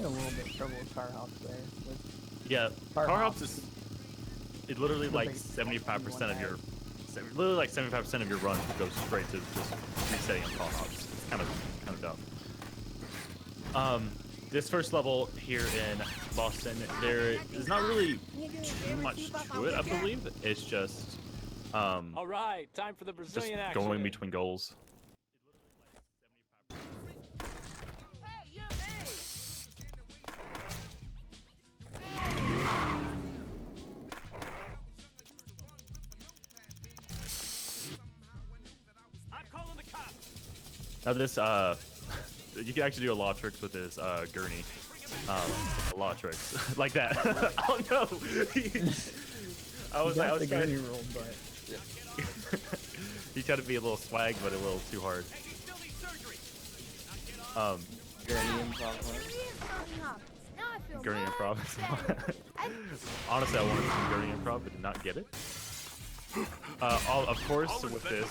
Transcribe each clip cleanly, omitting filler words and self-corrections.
having a little bit of trouble with car hops there. Yeah, car hops is literally like big 75% of your, literally like 75% of your run goes straight to just resetting car hops. It's kind of dumb. This first level here in Boston, there is not really too much to it, I believe. It's just all right, time for the Brazilian just action. going between goals. I'm calling the cops. Now this you can actually do a lot of tricks with this gurney. A lot of tricks like that. Oh no! I was trying to roll, but he tried to be a little swag, but a little too hard. Gurney improv. Gurney improv. Honestly, I wanted some gurney improv, but did not get it. Of course, with this,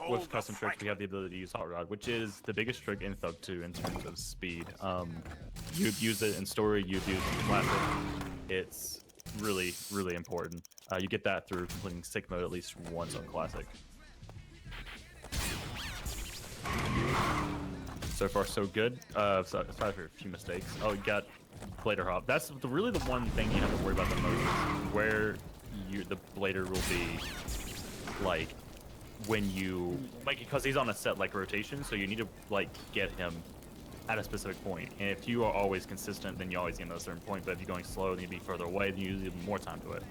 with custom tricks, we have the ability to use Hot Rod, which is the biggest trick in THUG2 in terms of speed. You'd use it in story, you'd use it in classic. It's really, really important. You get that through completing sick mode at least once on classic. So far, so good. Sorry for a few mistakes. Oh, you got blader hop. That's really the one thing you have to worry about the most, is where the blader will be, like, when you, like, because he's on a set, like, rotation, so you need to, like, get him at a specific point. And if you are always consistent, then you always get at a certain point, but if you're going slow, then you'd be further away, then you use even more time to it.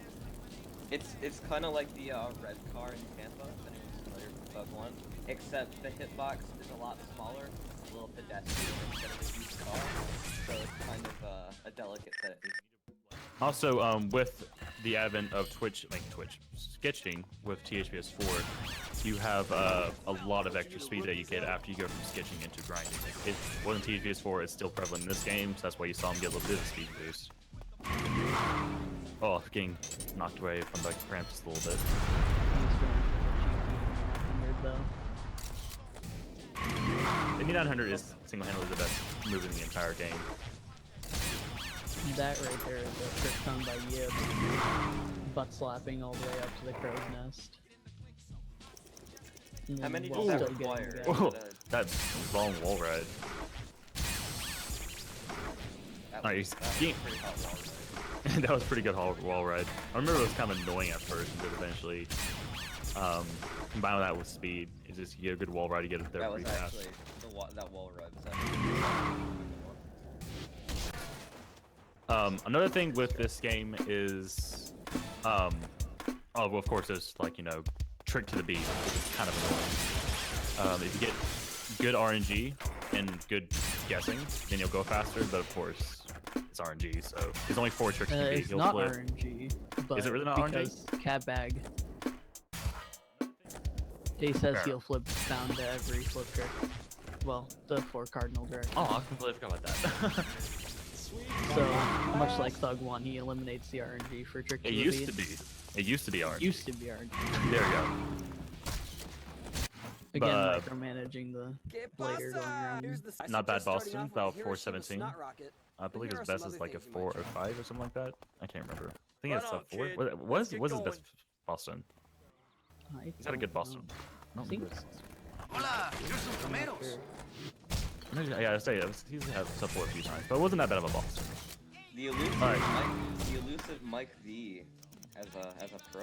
It's kind of like the red car in Tampa, if anyone's familiar with THUG1, except the hitbox is a lot smaller. It's a little pedestrian instead of a huge car, so it's kind of a delicate thing. Also, with the advent of sketching with THPS 4, you have a lot of extra speed that you get after you go from sketching into grinding. It wasn't THPS 4, it's still prevalent in this game, so that's why you saw him get a little bit of a speed boost. Oh, getting knocked away from the cramp just a little bit. The 900 is single-handedly the best move in the entire game. That right there is a trick done by Yib. Butt slapping all the way up to the crow's nest. How many does that require? Whoa, that long wall ride. That was pretty hot wall ride. That was pretty good wall ride. I remember it was kind of annoying at first, but eventually, combine that with speed, it's just you get a good wall ride, you get it there pretty fast. That was actually that wall ride was actually another thing with this game is, oh, well, of course, there's, like, you know, trick to the beat, which is kind of annoying. If you get good RNG and good guessing, then you'll go faster, but of course, it's RNG, so there's only 4 tricks to beat. It's not RNG, but is it really not because RNG? Cat Bag. He says he'll flip down to every flip trick. Well, the 4 cardinal directions. Oh, I completely forgot about that. So, much like THUG1, he eliminates the RNG for trick to the beat. It used to be RNG. Used to be RNG. There we go. Again, micromanaging the blader going around. Not bad, Boston. About 417. I believe his best is like a 4 or 5 or something like that. I can't remember. I think it's a 4. What is his best Boston? He's had a good Boston. I think Hola, here's some tomatoes. Yeah, I say he's had support a few times, but it wasn't that bad of a Boston. the elusive Mike V as a pro.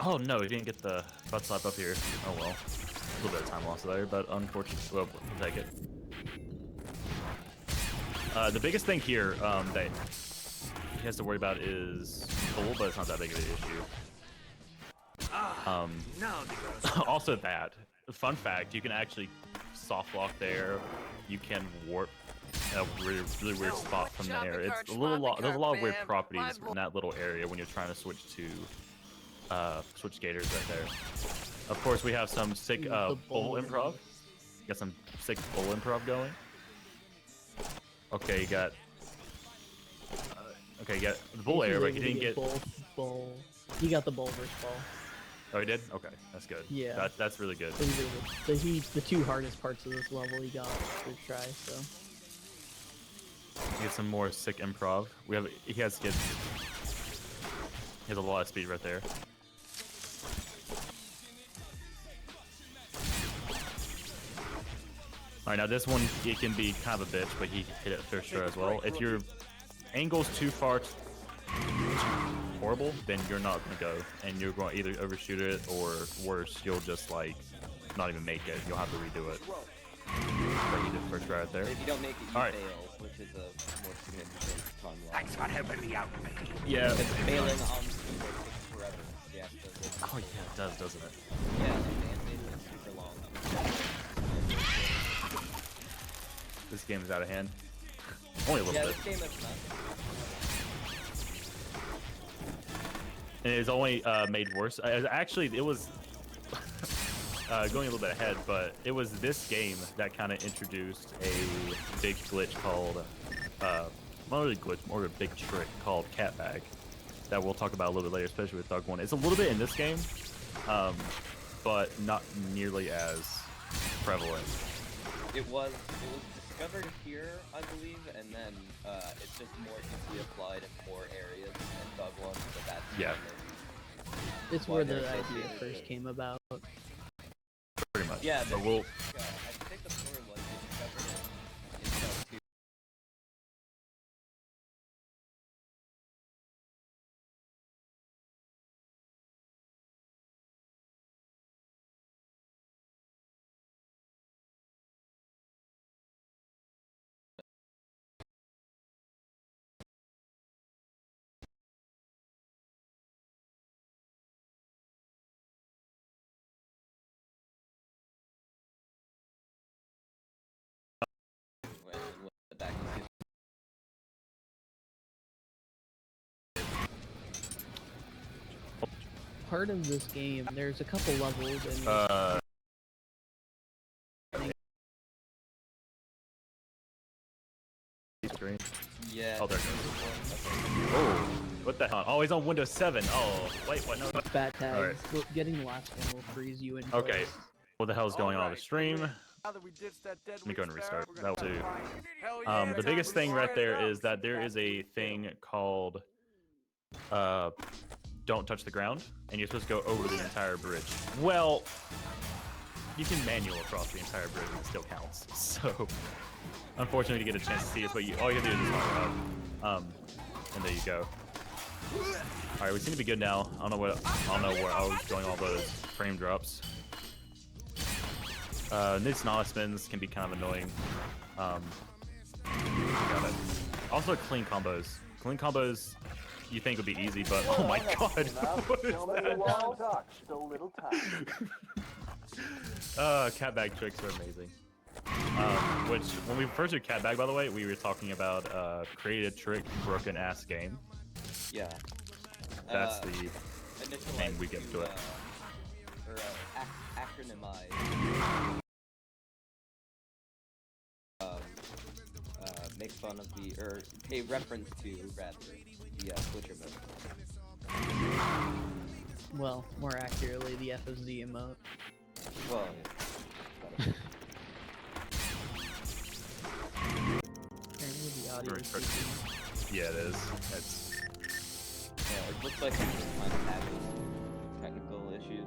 Oh no, he didn't get the butt slap up here. Oh well, a little bit of time loss there, but unfortunately, well, we'll take it. The biggest thing here that he has to worry about is pull, but it's not that big of an issue. Also that, fun fact, you can actually soft lock there. You can warp a really weird spot from there. It's there's a lot of weird properties in that little area when you're trying to switch to switch skaters right there. Of course, we have some sick bull improv. Got some sick bull improv going. Okay, you got the bull air, but he didn't get bull. He got the bull versus ball. Oh, he did? Okay, that's good. Yeah. That's really good. The 2 hardest parts of this level he got first try, so. Get some more sick improv. He has a lot of speed right there. Alright, now this one, it can be kind of a bitch, but he hit it for sure as well. If your angle's too far too horrible, then you're not going to go. And you're going to either overshoot it, or worse, you'll just, like, not even make it. You'll have to redo it. But he did first try right there. If you don't make it, you fail, which is a more significant time loss. Thanks for helping me out, mate. Yeah. Because failing on speedrun takes forever. You have to Oh, yeah, it does, doesn't it? Yeah, the animation is super long. This game is out of hand. Only a little Yeah, bit. this game is not. And it is only made worse. Actually, it was going a little bit ahead, but it was this game that kind of introduced a big glitch called, not really glitch, more of a big trick called cat bag that we'll talk about a little bit later, especially with THUG2. It's a little bit in this game, but not nearly as prevalent. It was discovered here, I believe, and then it's just more easily applied in more areas than THUG1, but that's Yeah. It's where the idea first came about. Pretty much. Yeah, but we'll. I think the story was they discovered it in THUG2. Back into Part of this game, there's a couple levels, and Screen. yeah. Oh, there it goes. Oh, what the hell? Oh, he's on Windows 7. Oh, wait, what? No. bat tags. Alright. Well, getting the last one will freeze you in Okay. place. What the hell is going on the stream? Now that we ditched that dead Let me go and weight restart. sparrow, we're That'll gonna do. find- Hell yeah, The that's biggest how we thing right start there it is that there is a thing called don't touch the ground, and you're supposed to go over the entire bridge. Well, you can manual across the entire bridge and it still counts. So, unfortunately, you get a chance to see this, but all you have to do is just power up. And there you go. All right, we seem to be good now. I don't know where I was going all those frame drops. These Nala spins can be kind of annoying. Got it. Also, clean combos. Clean combos you think would be easy, but oh my god! What is that? Cat bag tricks are amazing. Which, when we first did cat bag, by the way, we were talking about create a trick, broken ass game. Yeah. That's the thing we get into it. Or acronymize. Make fun of the, or pay reference to, rather, the Twitcher mode. Well, more accurately, the FFZ emote. Well, yeah. Apparently the audio Very is quick. decent. Yeah, it is. It's Yeah, it looks like we just kind of having technical issues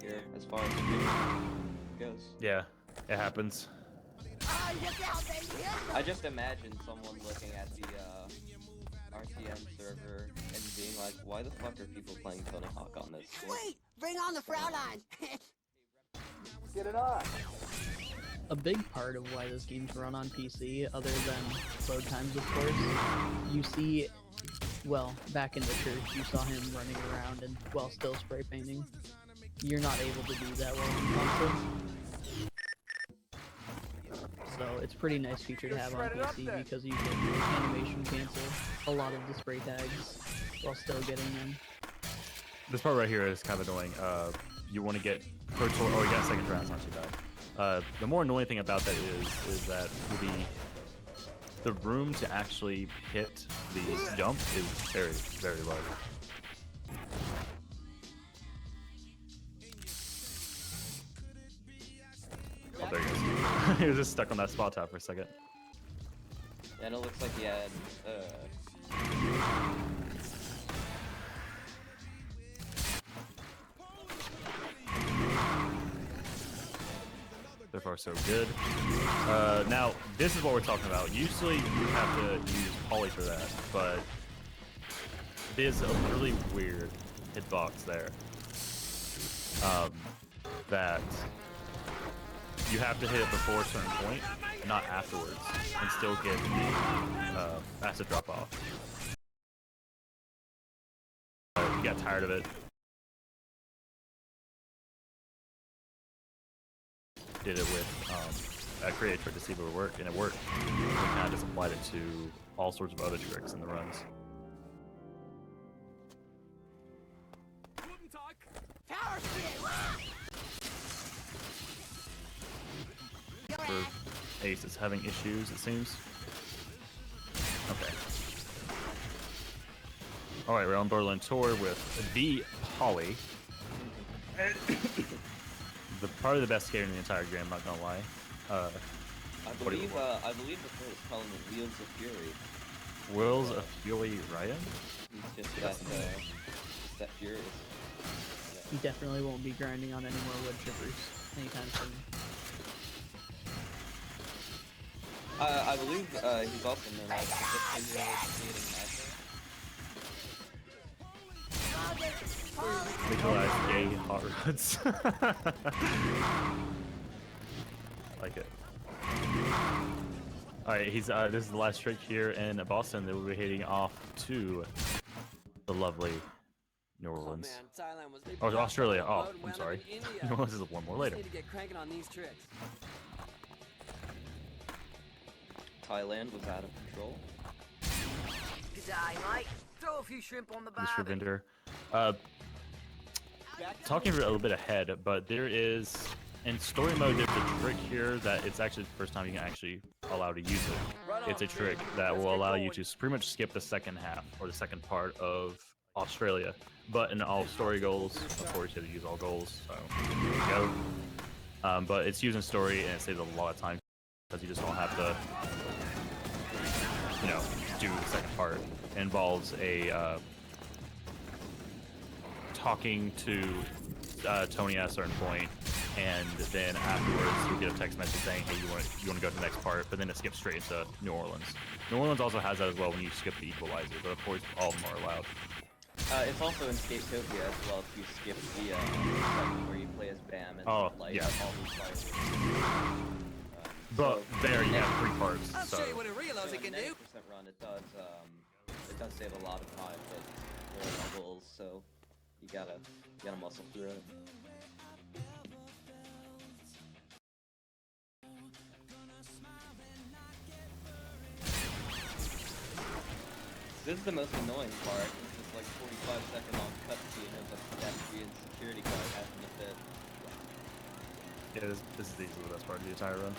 here as far as the goes. yeah, it happens. I just imagine someone looking at the RTM server and being like, why the fuck are people playing Tony Hawk on this? Wait! Bring on the Fraulein! Get it on. A big part of why this game's run on PC, other than load times of course, you see, well, back in the church, you saw him running around and, well, still spray painting. You're not able to do that well on console. So it's a pretty nice feature to have on PC because you can animation cancel a lot of the spray tags while still getting them. This part right here is kind of annoying. You want to get per tour. Oh, you got a second try. That's not too bad. The more annoying thing about that is that the room to actually hit the jump is very, very low. Oh, there he goes. He was just stuck on that spot top for a second. And it looks like he had, So far, so good. Now, this is what we're talking about. Usually, you have to use Poly for that, but there's a really weird hitbox there. That you have to hit it before a certain point, not afterwards, and still get the acid drop off. You got tired of it. Did it with a creative trick to see if it would work, and it worked. We kind of just applied it to all sorts of other tricks in the runs. Tower speed. Ace is having issues, it seems. Okay. Alright, we're on Berlin Tour with the Poly. Probably the best skater in the entire game, not gonna lie. I believe the thing is calling it Wheels of Fury. Wheels of Fury Ryan? He's just that furious. He definitely won't be grinding on any more wood chippers anytime soon. I believe he's also known as just Legalized gay hot rods. Like it. Alright, he's this is the last trick here in Boston that we'll be heading off to the lovely New Orleans. Oh, Australia. Oh, I'm sorry. New Orleans is one more later. Need to get cranking on these tricks. Thailand was out of control. G'day, mate. Throw a few shrimp on the Mr. barbie. Vendor. Talking a little bit ahead, but there is in story mode there's a trick here that it's actually the first time you can actually allow to use it. It's a trick that will allow you to pretty much skip the second half or the second part of Australia, but in all story goals, of course, you have to use all goals. So there you go. But it's using story and it saves a lot of time because you just don't have to, you know, do the second part. It involves a talking to Tony at a certain point, and then afterwards you'll get a text message saying, hey, you want to go to the next part, but then it skips straight into New Orleans. New Orleans also has that as well when you skip the equalizer, but of course all of them are allowed. It's also in Skatopia as well if you skip the segment where you play as Bam and all these players. But there you have 3 parts. I'll So show you what a real Aussie can do. 90% run, it does save a lot of time, but there are no goals, so you gotta muscle through it. This is the most annoying part. It's just like 45-second long cutscene of a pedestrian security guard having to fit. yeah, this is easily the best part of the entire run.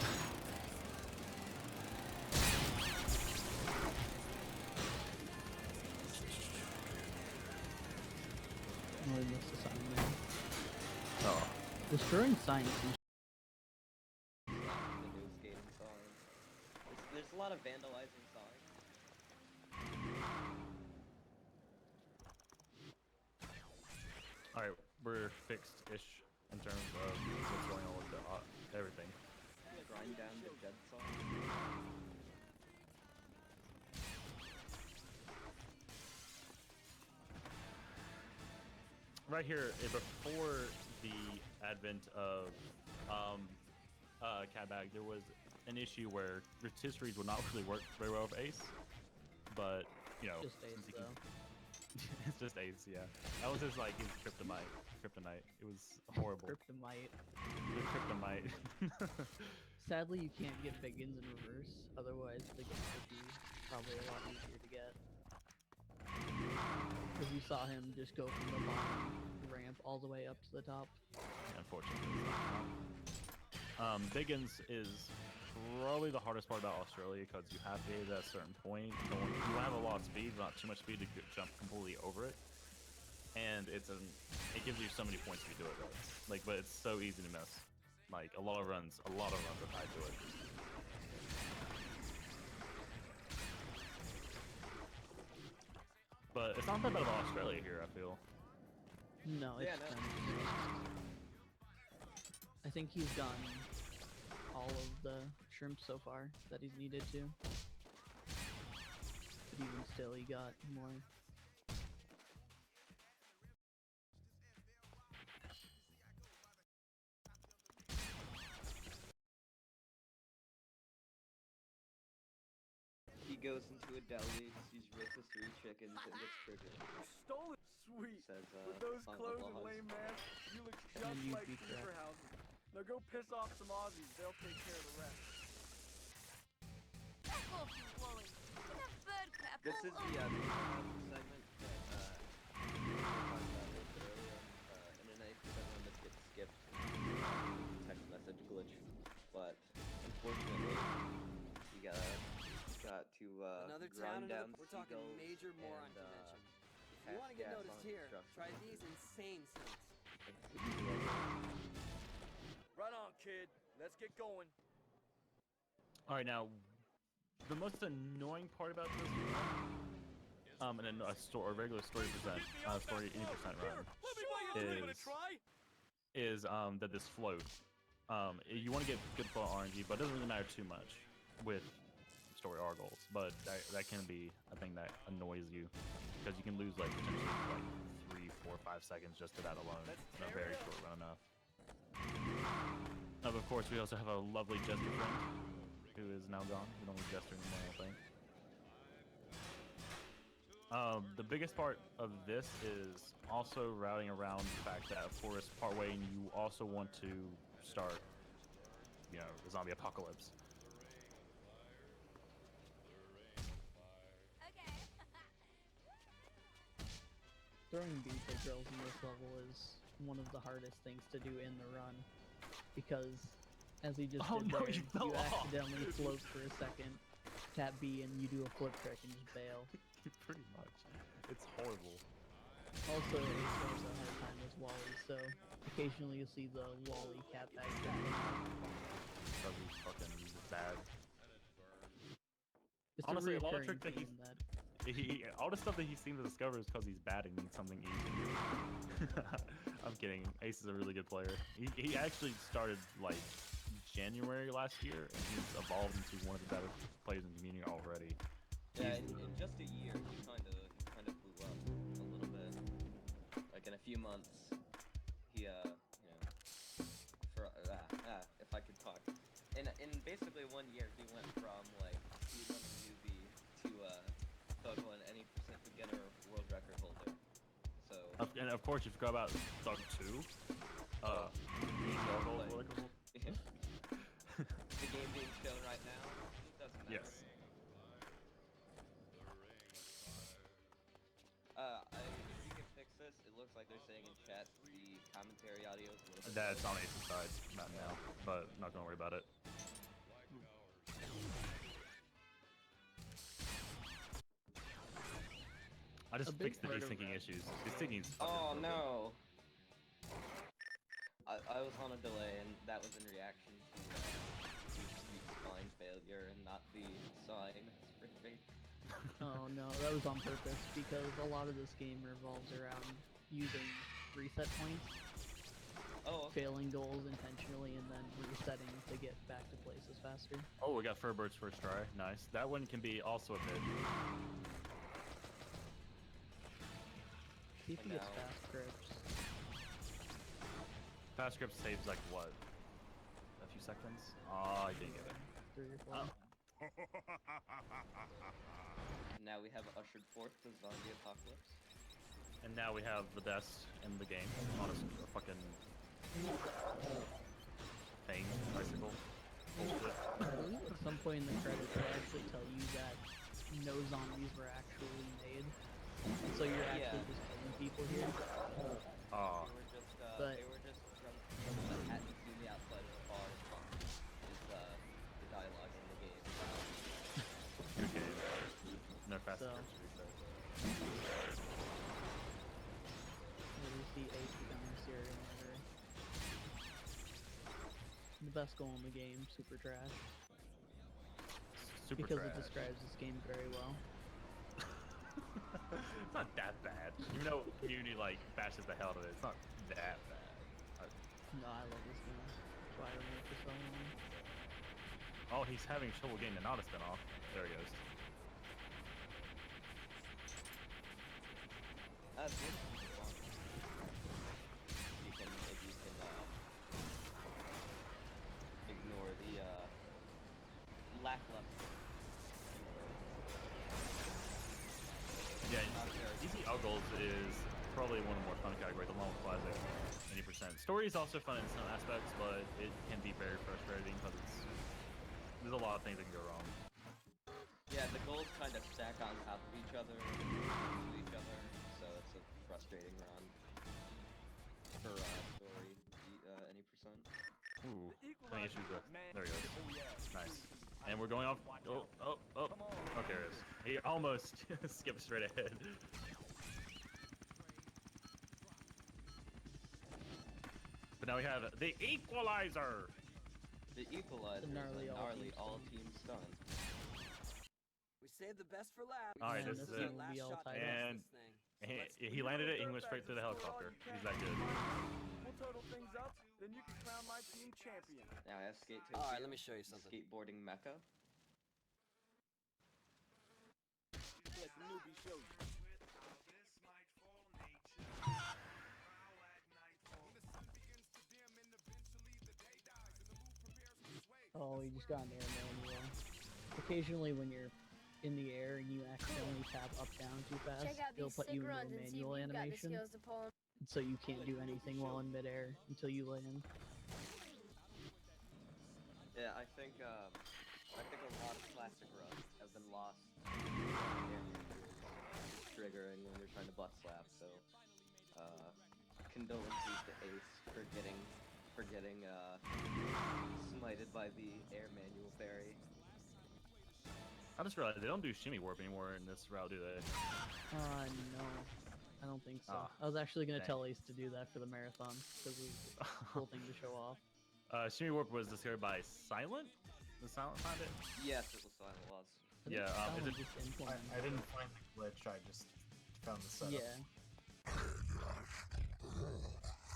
I really missed the sign there. Oh, Destroying signs seems The new skating signs. There's a lot of vandalizing signs. alright, we're fixed-ish in terms of what's going on with the, everything. Grind down the dead sign. Right here, before the advent of Catbag, there was an issue where rotisseries would not really work very well with Ace, but you know, just Ace since he can- though. it's just Ace, yeah. That was just like his kryptonite. It was horrible. Kryptonite. The kryptonite. Sadly, you can't get Biggins in reverse. Otherwise, Biggins would be probably a lot easier to get. Because you saw him just go from the bottom ramp all the way up to the top. Unfortunately, it's not. Biggins is probably the hardest part about Australia because you have to hit it at a certain point. You don't have a lot of speed, not too much speed to jump completely over it. And it gives you so many points if you do it though. Like, but it's so easy to miss. Like a lot of runs are tied to it. but it's not that bad about Australia here, I feel. No, it's Yeah, no. I think he's gotten all of the shrimps so far that he's needed to. But even still, he got more. He goes into a deli, sees rotisserie chickens, and gets triggered. You stole it. Sweet. Says, With those on the clothes and laws. lame masks, you look And just you like beat sleeper that. houses. Now go piss off some Aussies. They'll take care of the rest. Back off, you Wally. Enough bird crap This all is the over. segment that we were talking about a little bit earlier. And then I one that gets skipped. Text message glitch. But unfortunately, you got to Another grind town, down we're talking seagulls major moron and, convention. If pass you want to get gas noticed on here, construction. try these insane stunts. Right on, kid. Let's get going. All right, now the most annoying part about this, and then a regular story percent, story 80% run, is that this float. You want to get good flow RNG, but it doesn't really matter too much with story R goals. But that can be a thing that annoys you because you can lose like potentially like 3, 4, 5 seconds just to that alone in a very short run enough. Of course, we also have a lovely Jester friend who is now gone. We don't need Jester anymore, I think. The biggest part of this is also routing around the fact that, of course, partway in you also want to start, you know, the zombie apocalypse. Okay. Throwing beat at girls in this level is one of the hardest things to do in the run, because as he just did there, you fell off. accidentally float for a second, tap B, and you do a flip trick and just bail. Pretty much. It's horrible. Also, Ace has a hard time as Wally, so occasionally you'll see the Wally cat back there. Because he's fucking bad. It's Honestly, a a lot of reoccurring tricks that theme that all the stuff that he seems to discover is because he's bad and needs something easy. I'm kidding. Ace is a really good player. He actually started like January last year, and he's evolved into one of the better players in the community already. Yeah, in just a year, he kind of blew up a little bit. Like in a few months, he you know, for if I could talk, in basically 1 year, he went from like speedrun newbie to THUG1 any percent beginner world record holder. So And of course, you forgot about THUG2. the game being shown right now, it doesn't matter. Yes. If you can fix this, it looks like they're saying in chat the commentary audio is a little bit That's low. on Ace's side, not now, but not gonna worry about it. I just A big fixed the part of desyncing that- issues. Desyncing is fucking Oh broken. no! I was on a delay, and that was in reaction to spine failure and not the sign spring break. Oh no, that was on purpose, because a lot of this game revolves around using reset points, Oh, okay. failing goals intentionally, and then resetting to get back to places faster. Oh, we got Furbird's first try. Nice. That one can be also a pitch. See if he gets now- fast grips. Fast grip saves like what? A few seconds? Oh, I didn't get it. 3 or 4. Now we have ushered forth the zombie apocalypse. And now we have the best in the game. Honestly, a fucking thing, bicycle. Bullshit. I believe at some point in the credits they actually tell you that no zombies were actually made. And so you're actually Yeah. just killing people here. Oh, But- They were just from the hat to see me outside of the bar is the dialogue in the game. good game. No fast So- grips reset. Where you see Ace becoming a serial murderer. The best goal in the game, super trash. Super because trash. it describes this game very well. It's not that bad. Even though community like bashes the hell out of it, it's not that bad. No, I love this game. That's why I remain for so long. Oh, he's having trouble getting the Nada spin off. There he goes. That's good. You can, if you can, ignore the, lackluster. Yeah, easy uggles is probably one of the more fun categories, along with classic 90%. Story is also fun in some aspects, but it can be very frustrating because there's a lot of things that can go wrong. Yeah, the goals kind of stack on top of each other, to each other, so it's a frustrating run for story, any percent. Ooh, plenty issues with. There he goes. Nice. And we're going off. Oh. Okay, there it is. He almost skipped straight ahead. But now we have the equalizer. The equalizer The gnarly is a gnarly all-team all-team stun. We saved the best for last. Alright, Man, this is this it. thing will be all tied up. And he landed it. He went straight through the helicopter. He's that good. We'll total things up, then you can crown my team champion. Now I have skate to Alright, let me show you something. Skateboarding mecca. Let the newbie show you. Oh, you just got an air manual. Occasionally when you're in the air and you accidentally tap up down too fast, Check out it'll these put sick you in a runs and see if manual you've got the animation, skills to pull 'em. so you can't do anything while in midair until you land. Yeah, I think a lot of classic runs have been lost triggering when you're trying to butt slap, so condolences to Ace for getting smited by the air manual fairy. I just realized they don't do shimmy warp anymore in this route, do they? No. I don't think so. Ah, I was actually going to dang. tell Ace to do that for the marathon, because it was a cool thing to show off. Shimmy warp was discovered by Silent? The Silent find it? Yes, it was Silent Loss. I think Yeah, is Colin it- just implemented I didn't find the glitch, I just found the setup. Yeah.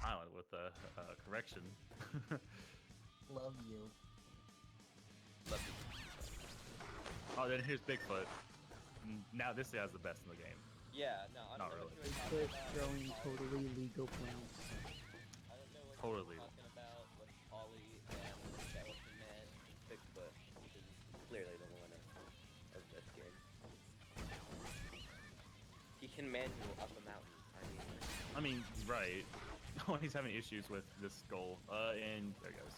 Silent with the correction. Love you. Love you. Oh, then here's Bigfoot. Now this guy's the best in the game. Yeah, no, I don't Not know really. what you were talking Quit about. throwing totally legal plants. I don't know what Totally. you were talking about with Ollie and the Skeleton Man, Bigfoot, which is clearly the winner of this game. He can manual up a mountain. I mean, right. Oh, he's having issues with this goal. And there he goes.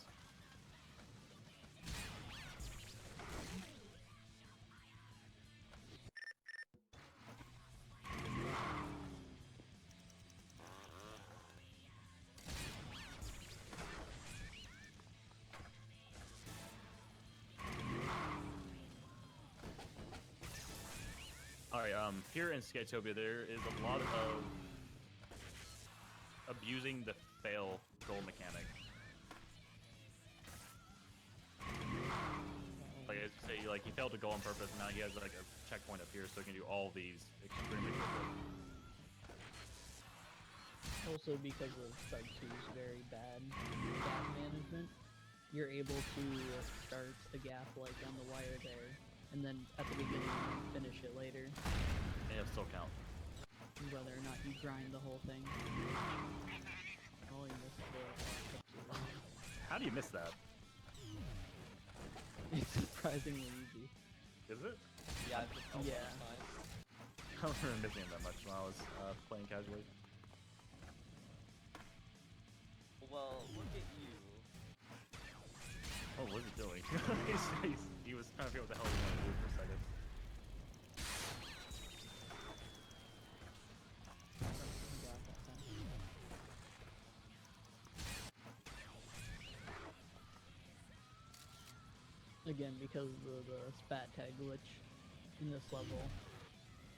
Alright, here in Skatopia there is a lot of abusing the fail goal mechanic. Like I say, like he failed to go on purpose, and now he has like a checkpoint up here, so he can do all these extremely quickly. Also because of THUG2's very bad gap management, you're able to start a gap like on the wire there, and then at the beginning and then finish it later, And it'll still count. whether or not you grind the whole thing. Oh, you missed the How do you miss that? It's surprisingly easy. Is it? Yeah, I've just Yeah. times. I don't remember missing it that much when I was playing casually. Well, look at you. Oh, what is he doing? He was trying to figure out what the hell he wanted to do for a second. Again, because of the spat tag glitch in this level,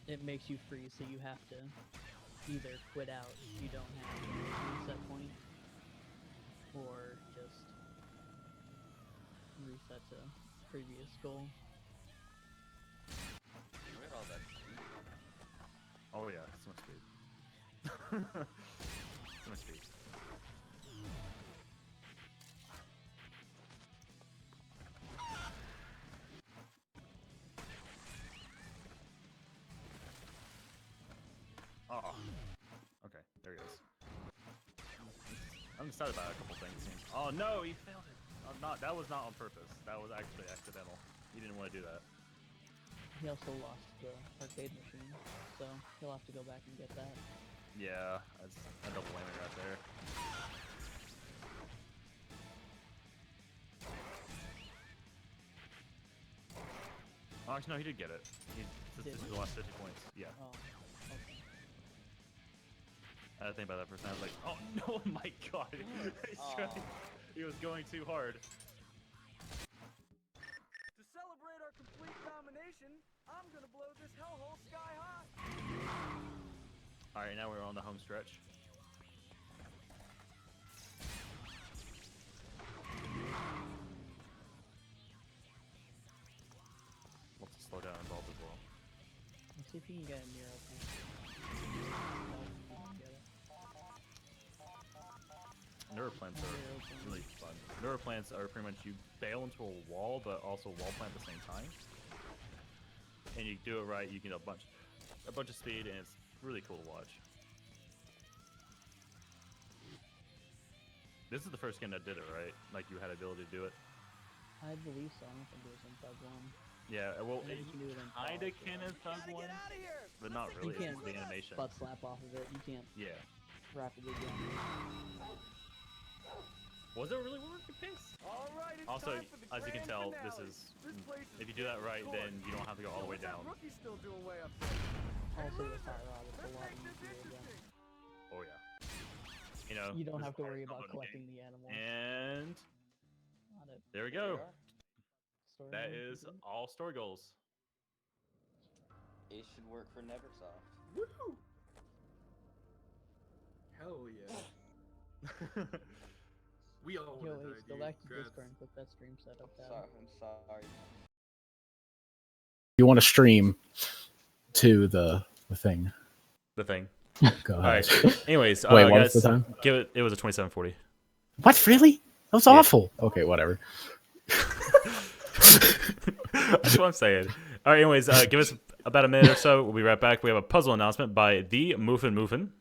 it makes you freeze, so you have to either quit out if you don't have a reset point, or just reset to previous goal. Where all that speed? Oh yeah, so much speed. So much speed. Oh. Okay, there he goes. I'm excited about a couple things. Oh no, he failed it. That was not on purpose. That was actually accidental. He didn't want to do that. He also lost the arcade machine, so he'll have to go back and get that. Yeah, that's a double whammy right there. Oh, actually, no, he did get it. This is the last 50 points. Yeah. Oh, okay. I had to think about that for a second. I was like, oh no, my god. He was going too hard. To celebrate our complete domination, I'm gonna blow this hellhole sky high. Alright, now we're on the home stretch. Lots of slowdown involved as well. Let's see if he can get a near open. Neuroplants are really fun. Neuroplants are pretty much you bail into a wall, but also wall plant at the same time. And you do it right, you get a bunch of speed, and it's really cool to watch. This is the first game that did it, right? Like you had the ability to do it. I believe so. I don't think it was in THUG1. Yeah, well, I think it you can do it in kinda Pulse, can in THUG1, but not You really. can't It's the animation. butt slap off of it. You can't Yeah. rapidly jump. Was it really working pace? All right, it's Also, time for the as you can grand tell, finale. this is place if you do that right, scored. then you don't have to go all the way What's that down. rookie still doing way up there? Also, Hey, the fire loser, rod is a let's lot make this easier again. interesting. Oh yeah. You know. You don't this have to part worry is about fun collecting game. the animals. And Not it. there we go. Story That mode is complete. all story goals. It should work for Neversoft. Woo! Hell yeah. We all Yo, wanna Ace, die, go dude. back to Congrats. Discord and click that stream setup tab. I'm sorry. You want to stream to the thing. The thing. Go All ahead. right. Anyways, Wait, what guys, was the time? give it. It was a 27:40. What, really? That was Yeah. awful. Okay, whatever. That's what I'm saying. All right. Anyways, give us about a minute or so. We'll be right back. We have a puzzle announcement by the Muffin.